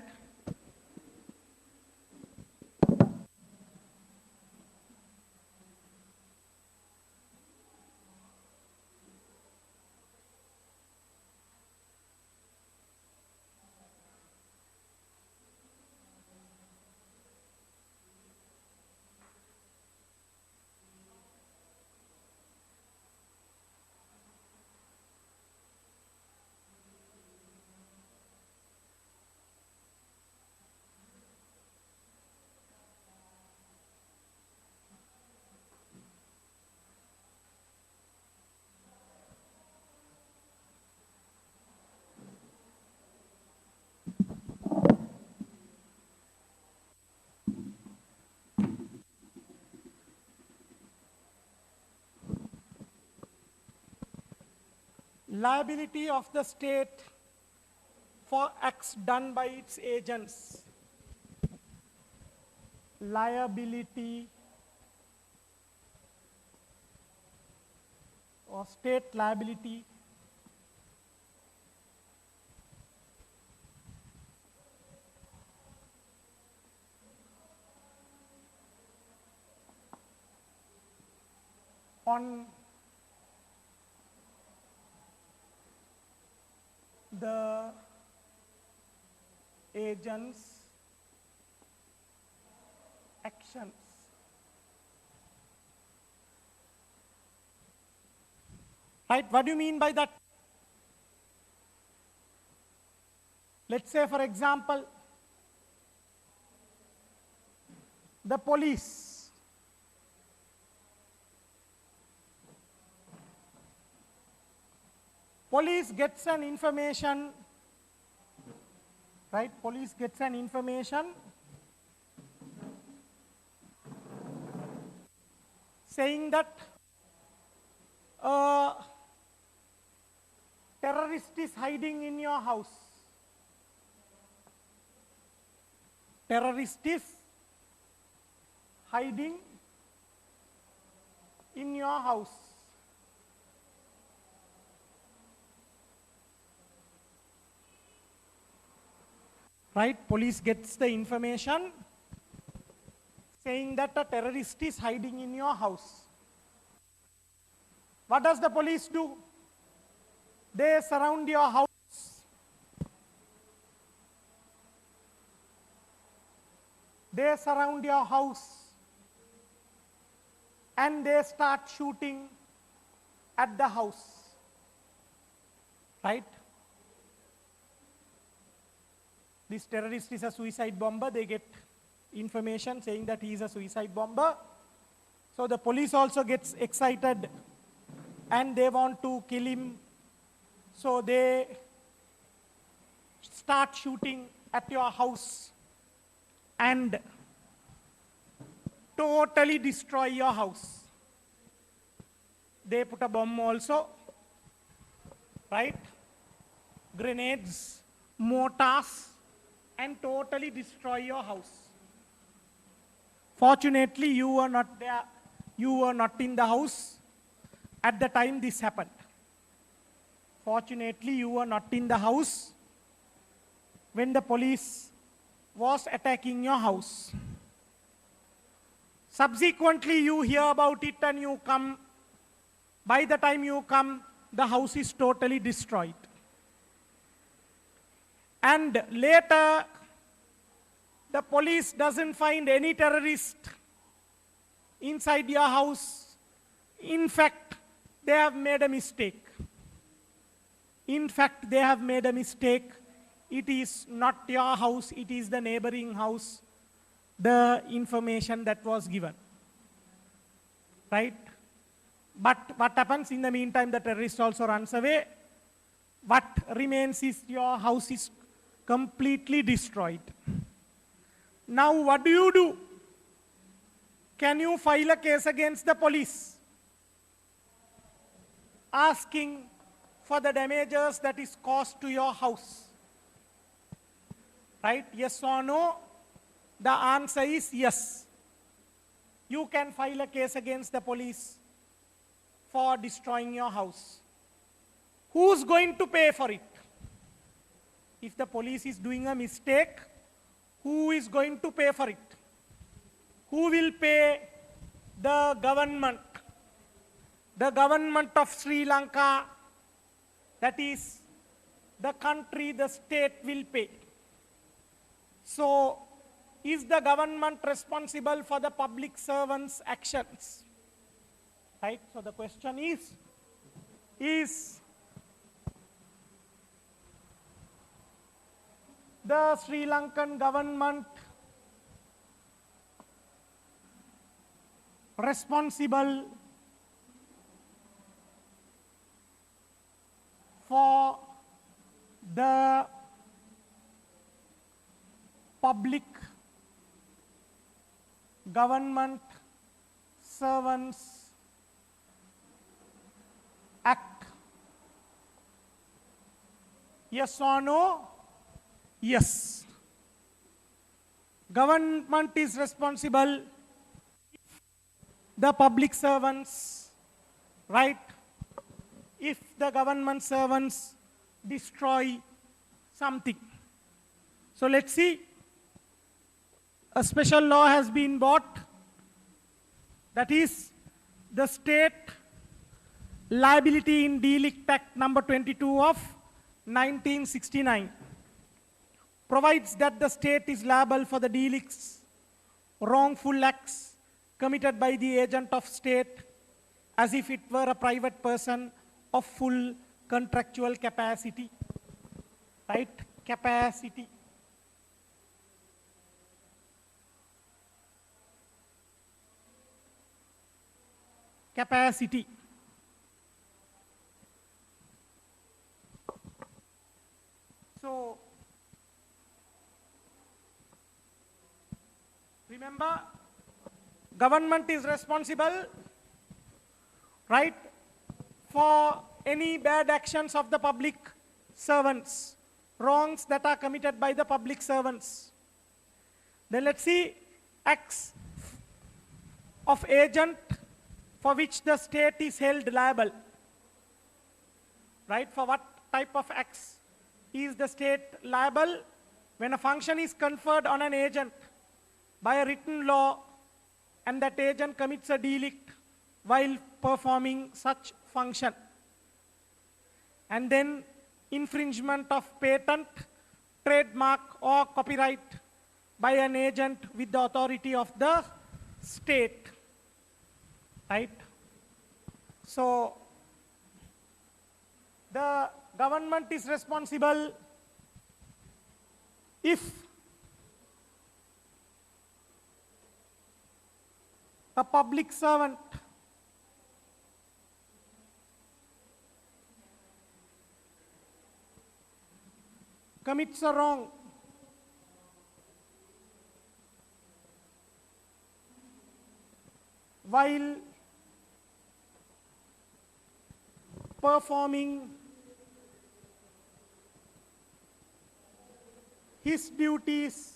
Liability of the state for acts done by its agents. Liability or state liability on the agent's actions. Right? What do you mean by that? Let's say, for example, the police. Police gets an information, right? Police gets an information saying that a terrorist is hiding in your house. terrorist is hiding in your house. Right? Police gets the information saying that a terrorist is hiding in your house. What does the police do? They surround your house. They surround your house and they start shooting at the house. Right? This terrorist is a suicide bomber. They get information saying that he is a suicide bomber. So the police also gets excited and they want to kill him. So they start shooting at your house and totally destroy your house. They put a bomb also, right? Grenades, mortars, and totally destroy your house. Fortunately, you were not there. You were not in the house at the time this happened. Fortunately, you were not in the house when the police was attacking your house. Subsequently, you hear about it and you come. By the time you come, the house is totally destroyed. And later, the police doesn't find any terrorist inside your house. In fact, they have made a mistake. In fact, they have made a mistake. It is not your house, it is the neighboring house, the information that was given. Right? But what happens in the meantime, the terrorist also runs away. What remains is your house is completely destroyed. Now what do you do? Can you file a case against the police asking for the damages that is caused to your house? Right? Yes or no? The answer is yes. You can file a case against the police for destroying your house. Who's going to pay for it? If the police is doing a mistake, who is going to pay for it? Who will pay? The government. The government of Sri Lanka, that is the country, the state will pay. So, is the government responsible for the public servants' actions? Right? So the question is the Sri Lankan government responsible for the public government servants act? Yes or no? Yes. Government is responsible if the public servants, right? If the government servants destroy something. So let's see. A special law has been brought, that is the State Liability in Delict Act number 22 of 1969. Provides that the state is liable for the delicts, wrongful acts committed by the agent of state as if it were a private person of full contractual capacity. Right? Capacity. Capacity. So, remember, government is responsible, right, for any bad actions of the public servants, wrongs that are committed by the public servants. Then let's see acts of agent for which the state is held liable. Right? For what type of acts is the state liable? When a function is conferred on an agent by a written law and that agent commits a delict while performing such function. And then infringement of patent, trademark or copyright by an agent with the authority of the state. Right? So the government is responsible if a public servant commits a wrong while performing his duties,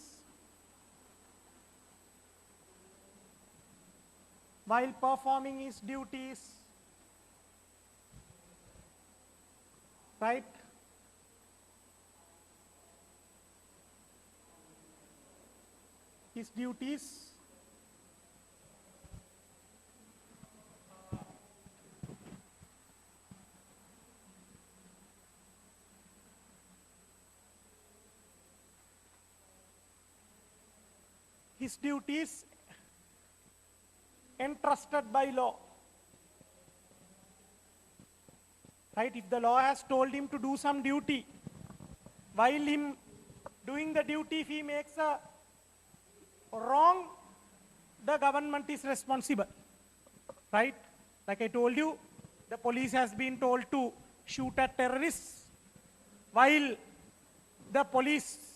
right? His duties entrusted by law. Right? If the law has told him to do some duty, while him doing the duty, if he makes a wrong, the government is responsible. Right? Like I told you, the police has been told to shoot at terrorists, while the police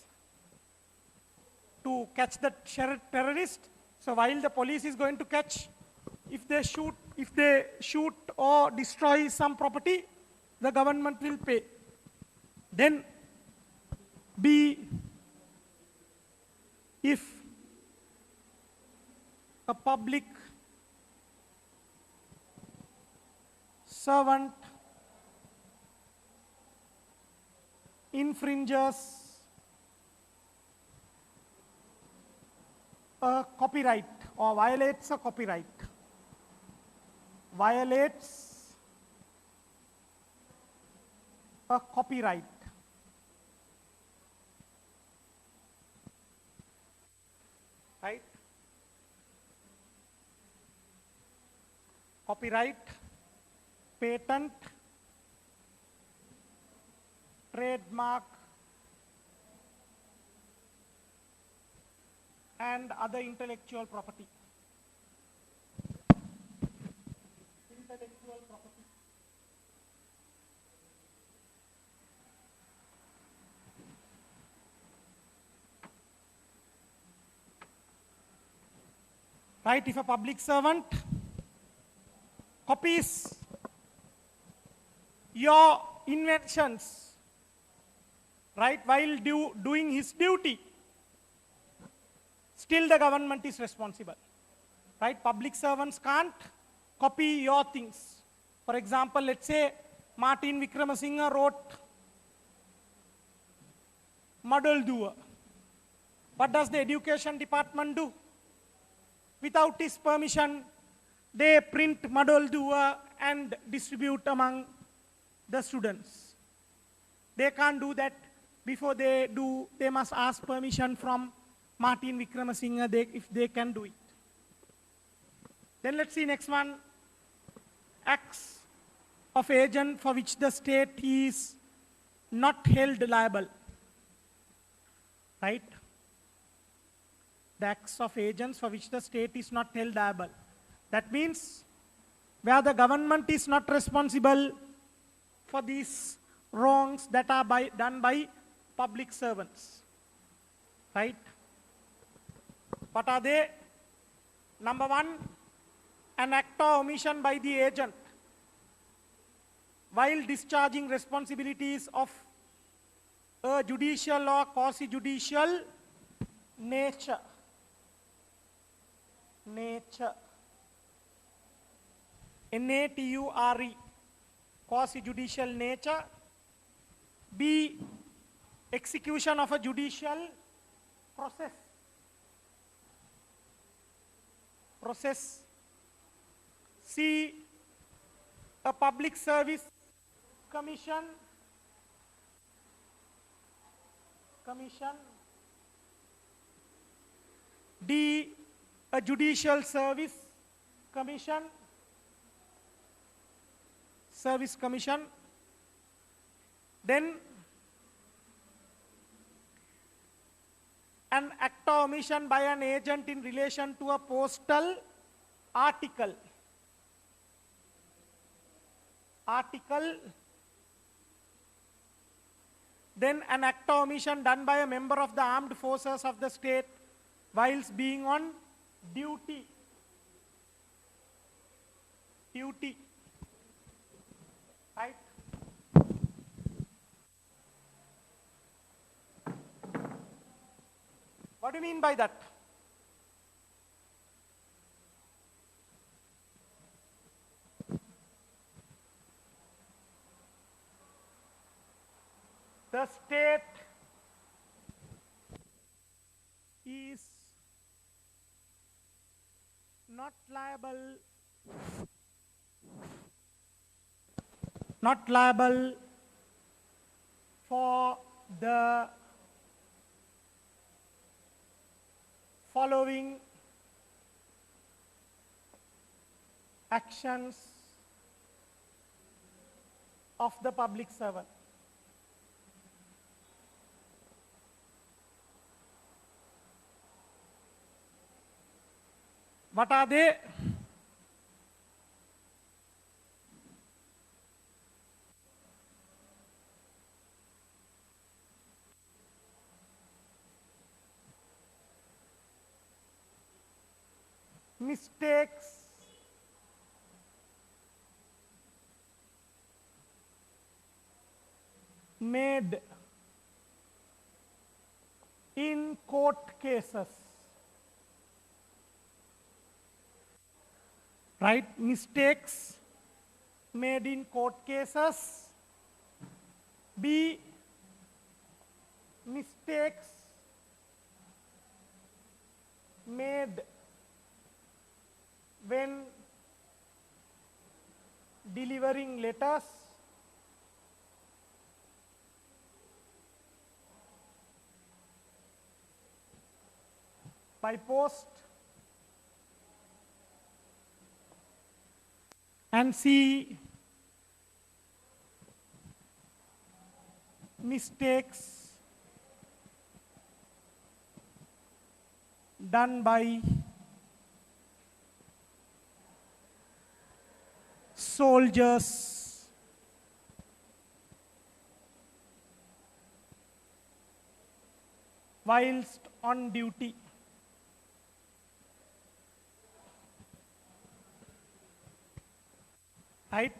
to catch the terrorist. So while the police is going to catch, if they shoot or destroy some property, the government will pay. Then B, if a public servant infringes a copyright or violates a copyright, right? Copyright, patent, trademark, and other intellectual property. Right? If a public servant copies your inventions, right, while doing his duty, still the government is responsible. Right? Public servants can't copy your things. For example, let's say Martin Wickramasinghe wrote Model Dua. What does the education department do? Without his permission, they print Model Dua and distribute among the students. They can't do that. Before they do, they must ask permission from Martin Wickramasinghe if they can do it. Then let's see next one. Acts of agent for which the state is not held liable. Right? The acts of agents for which the state is not held liable. That means where the government is not responsible for these wrongs that are done by public servants. Right? What are they? Number one, an act or omission by the agent while discharging responsibilities of a judicial or quasi-judicial nature. nature, N-A-T-U-R-E, quasi-judicial nature. B, execution of a judicial process. C, a public service commission. D, a judicial service commission. Then an act or omission by an agent in relation to a postal article. Then an act or omission done by a member of the armed forces of the state whilst being on duty. Right? What do you mean by that? The state is not liable for the following actions of the public servant. What are they? Mistakes made in court cases. Right? Mistakes made in court cases. B, mistakes made when delivering letters. By post. And C, mistakes done by soldiers whilst on duty. Right?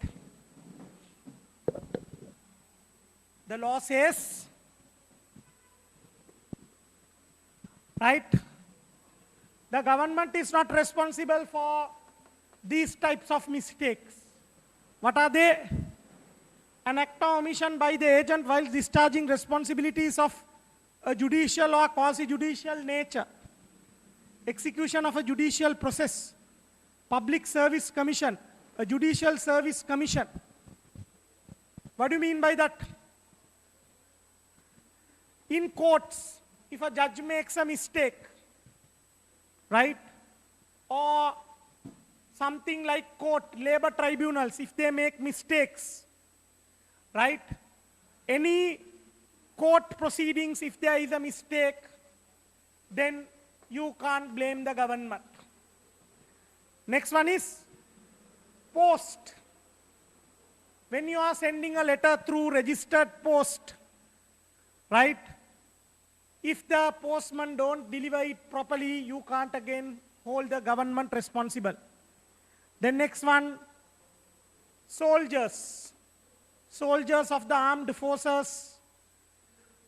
The law says, right, the government is not responsible for these types of mistakes. What are they? An act or omission by the agent while discharging responsibilities of a judicial or quasi-judicial nature. Execution of a judicial process. Public Service Commission. A judicial service commission. What do you mean by that? In courts, if a judge makes a mistake, right, or something like court, labor tribunals, if they make mistakes, right, any court proceedings, if there is a mistake, then you can't blame the government. Next one is post. When you are sending a letter through registered post, right? If the postman don't deliver it properly, you can't again hold the government responsible. Then next one, soldiers. Soldiers of the armed forces,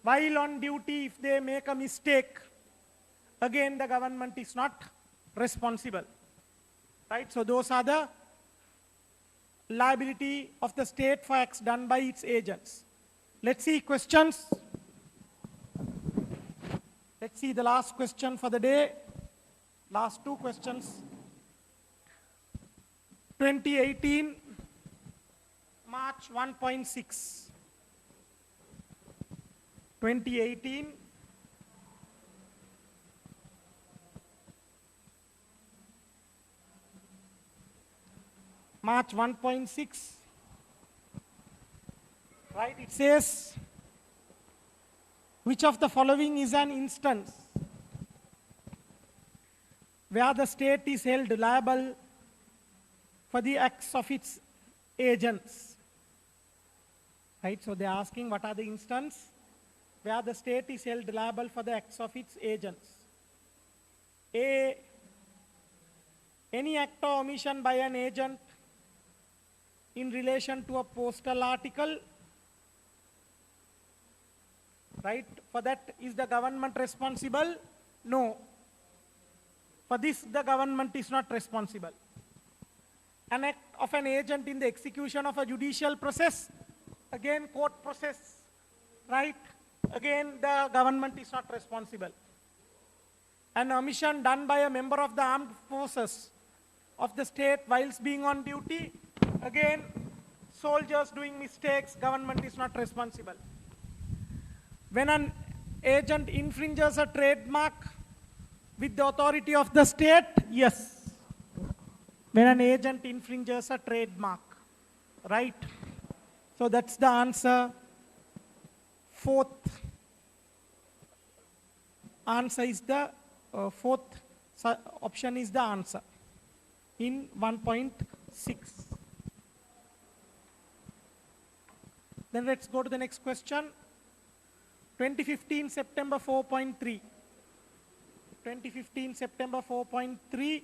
while on duty, if they make a mistake, again the government is not responsible. Right? So those are the liability of the state for acts done by its agents. Let's see questions. Let's see the last question for the day. Last two questions. 2018, March 1.6. 2018, March 1.6, right? It says, which of the following is an instance where the state is held liable for the acts of its agents? Right? So they're asking what are the instances where the state is held liable for the acts of its agents. A, any act or omission by an agent in relation to a postal article, right? For that, is the government responsible? No. For this, the government is not responsible. An act of an agent in the execution of a judicial process, again court process, right? Again, the government is not responsible. An omission done by a member of the armed forces of the state whilst being on duty, again, soldiers doing mistakes, government is not responsible. When an agent infringes a trademark with the authority of the state, yes. When an agent infringes a trademark, right? So that's the answer. Fourth answer is the, fourth option is the answer in 1.6. Then let's go to the next question. 2015 September 4.3. 2015 September 4.3.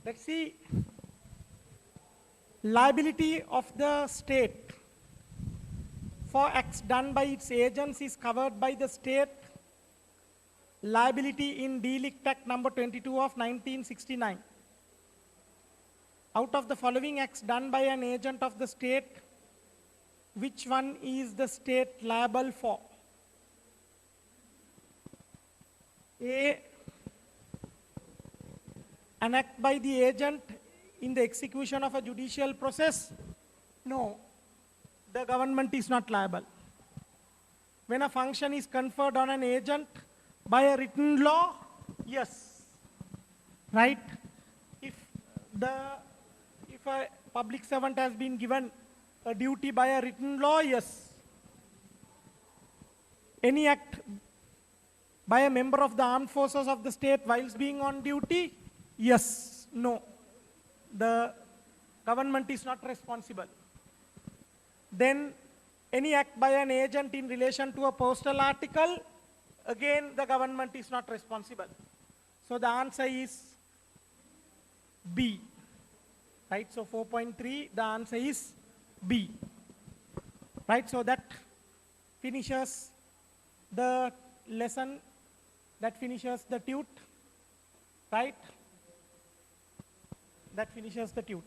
Let's see, liability of the state for acts done by its agents is covered by the state liability in Delict Act number 22 of 1969. Out of the following acts done by an agent of the state, which one is the state liable for? A, an act by the agent in the execution of a judicial process? No, the government is not liable. When a function is conferred on an agent by a written law? Yes, right? If a public servant has been given a duty by a written law, yes. Any act by a member of the armed forces of the state whilst being on duty? Yes, no. The government is not responsible. Then any act by an agent in relation to a postal article, again the government is not responsible. So the answer is B. Right, so 4.3, the answer is B. Right, so that finishes the lesson, that finishes the tute, right? That finishes the tute.